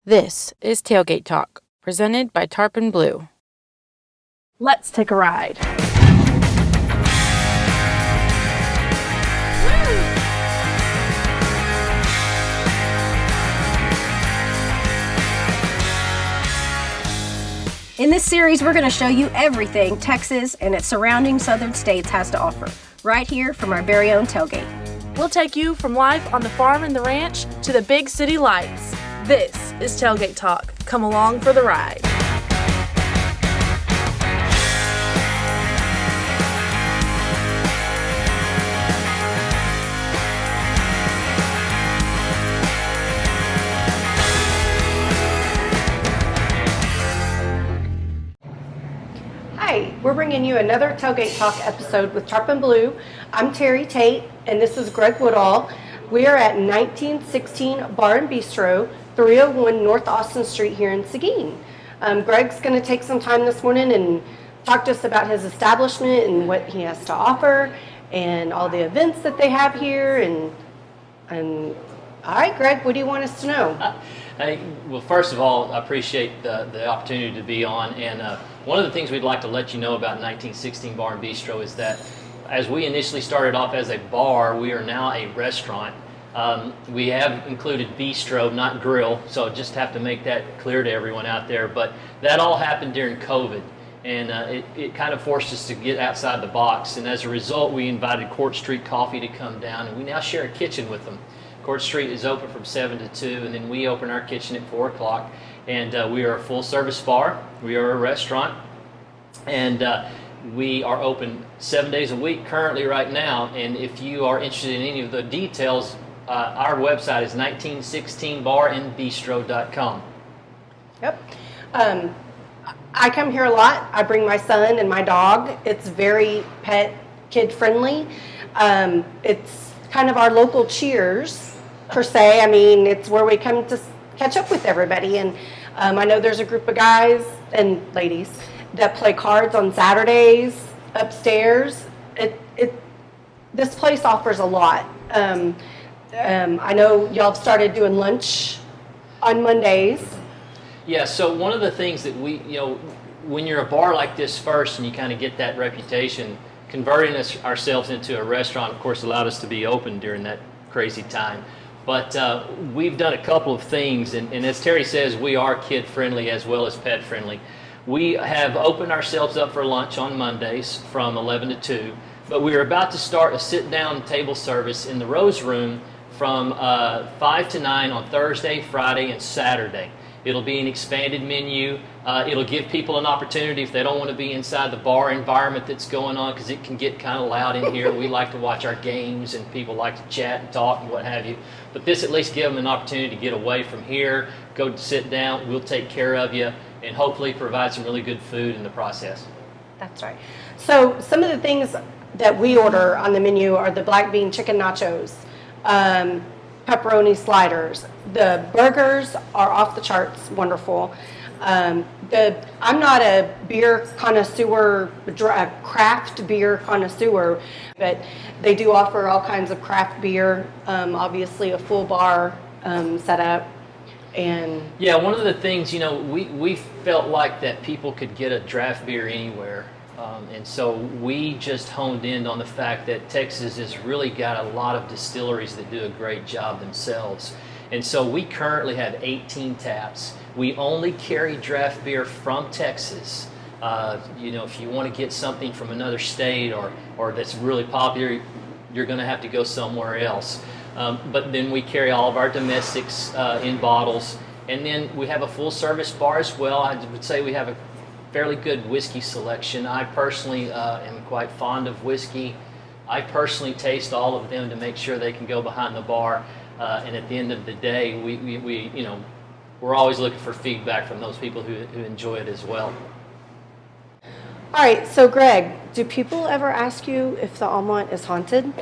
This is Tailgate Talk, presented by Tarpon Blue. Let's take a ride. In this series, we're going to show you everything Texas and its surrounding southern states has to offer, right here from our very own tailgate. We'll take you from life on the farm and the ranch to the big city lights. This is Tailgate Talk. Come along for the ride. Hi, we're bringing you another Tailgate Talk episode with Tarpon Blue. I'm Terry Tate, and this is Gregg Woodall. We are at 1916 Bar and Bistro, 301 North Austin Street here in Seguin. Gregg's going to take some time this morning and talk to us about his establishment and what he has to offer and all the events that they have here. And all right, Gregg, what do you want us to know? Well, first of all, I appreciate the opportunity to be on. And one of the things we'd like to let you know about 1916 Bar and Bistro is that as we initially started off as a bar, we are now a restaurant. We have included bistro, not grill, so just have to make that clear to everyone out there. But that all happened during COVID, and it kind of forced us to get outside the box. And as a result, we invited Court Street Coffee to come down, and we now share a kitchen with them. Court Street is open from 7 to 2, and then we open our kitchen at 4 o'clock. And we are a full-service bar. We are a restaurant, and we are open 7 days a week currently right now. And if you are interested in any of the details, our website is 1916barandbistro.com. Yep. I come here a lot. I bring my son and my dog. It's very kid-friendly. It's kind of our local Cheers, per se. I mean, it's where we come to catch up with everybody. And I know there's a group of guys and ladies that play cards on Saturdays upstairs. This place offers a lot. I know y'all have started doing lunch on Mondays. Yeah, so one of the things that when you're a bar like this first and you kind of get that reputation, converting ourselves into a restaurant, of course, allowed us to be open during that crazy time. But we've done a couple of things, and as Terry says, we are kid-friendly as well as pet-friendly. We have opened ourselves up for lunch on Mondays from 11 to 2, but we are about to start a sit-down table service in the Rose Room from 5 to 9 on Thursday, Friday, and Saturday. It'll be an expanded menu. It'll give people an opportunity if they don't want to be inside the bar environment that's going on, because it can get kind of loud in here. We like to watch our games, and people like to chat and talk and what have you. But this at least gives them an opportunity to get away from here, go to sit down. We'll take care of you, and hopefully provide some really good food in the process. That's right. So some of the things that we order on the menu are the black bean chicken nachos, pepperoni sliders. The burgers are off the charts wonderful. I'm not a beer connoisseur, a craft beer connoisseur, but they do offer all kinds of craft beer, obviously a full bar setup. And yeah, one of the things, we felt like that people could get a draft beer anywhere. And so we just honed in on the fact that Texas has really got a lot of distilleries that do a great job themselves. And so we currently have 18 taps. We only carry draft beer from Texas. If you want to get something from another state or that's really popular, you're going to have to go somewhere else. But then we carry all of our domestics in bottles. And then we have a full-service bar as well. I would say we have a fairly good whiskey selection. I personally am quite fond of whiskey. I personally taste all of them to make sure they can go behind the bar. And at the end of the day, we're always looking for feedback from those people who enjoy it as well. All right, so Gregg, do people ever ask you if the Aumont is haunted?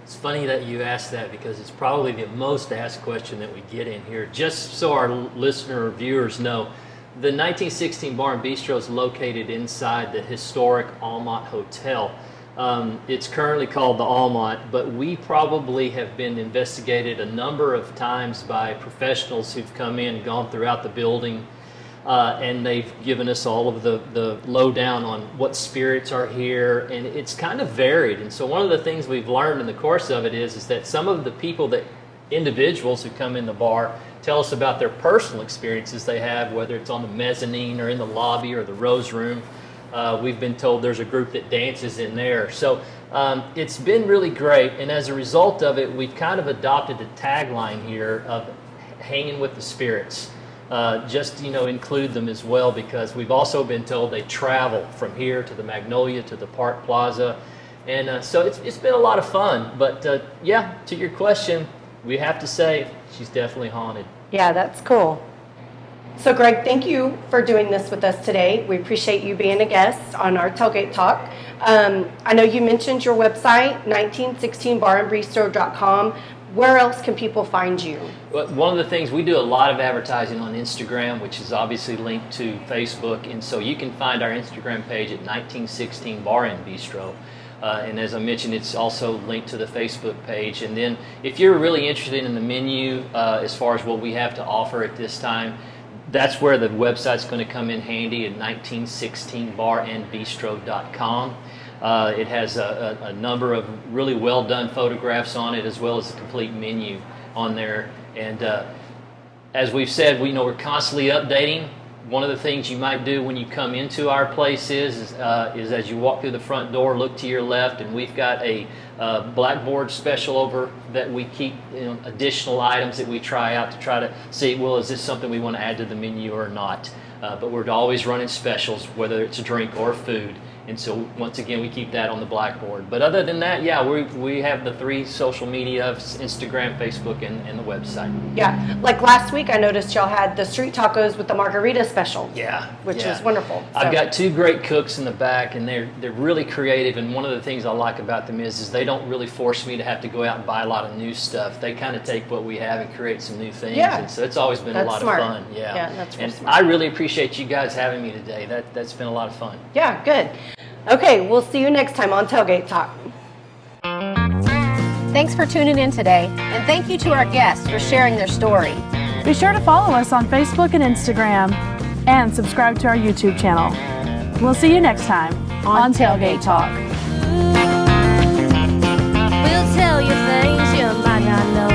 It's funny that you asked that, because it's probably the most asked question that we get in here. Just so our listener or viewers know, the 1916 Bar and Bistro is located inside the historic Aumont Hotel. It's currently called the Aumont, but we probably have been investigated a number of times by professionals who've come in and gone throughout the building, and they've given us all of the lowdown on what spirits are here, and it's kind of varied. And so one of the things we've learned in the course of it is that some of the individuals who come in the bar tell us about their personal experiences they have, whether it's on the mezzanine or in the lobby or the Rose Room. We've been told there's a group that dances in there. So it's been really great, and as a result of it, we've kind of adopted the tagline here of hanging with the spirits. Just, include them as well, because we've also been told they travel from here to the Magnolia to the Park Plaza. And so it's been a lot of fun. But yeah, to your question, we have to say she's definitely haunted. Yeah, that's cool. So Gregg, thank you for doing this with us today. We appreciate you being a guest on our Tailgate Talk. I know you mentioned your website, 1916barandbistro.com. Where else can people find you? Well, one of the things, we do a lot of advertising on Instagram, which is obviously linked to Facebook, and so you can find our Instagram page at 1916 Bar and Bistro. And as I mentioned, it's also linked to the Facebook page. And then if you're really interested in the menu, as far as what we have to offer at this time, that's where the website's going to come in handy at 1916barandbistro.com. It has a number of really well done photographs on it, as well as a complete menu on there. And as we've said, we're constantly updating. One of the things you might do when you come into our place is as you walk through the front door, look to your left, and we've got a blackboard special over that we keep additional items that we try out to try to see, well, is this something we want to add to the menu or not? But we're always running specials, whether it's a drink or food. And so once again, we keep that on the blackboard. But other than that, yeah, we have the 3 social media, Instagram, Facebook, and the website. Yeah, like last week I noticed y'all had the street tacos with the margarita special. Yeah. Which is wonderful. I've got 2 great cooks in the back, and they're really creative. And one of the things I like about them is they don't really force me to have to go out and buy a lot of new stuff. They kind of take what we have and create some new things. Yeah. And so it's always been a lot smart. of fun. Yeah. Yeah, that's real and smart. I really appreciate you guys having me today. That's been a lot of fun. Yeah, good. Okay, we'll see you next time on Tailgate Talk. Thanks for tuning in today, and thank you to our guests for sharing their story. Be sure to follow us on Facebook and Instagram, and subscribe to our YouTube channel. We'll see you next time on Tailgate Talk. We'll tell you things you might not know.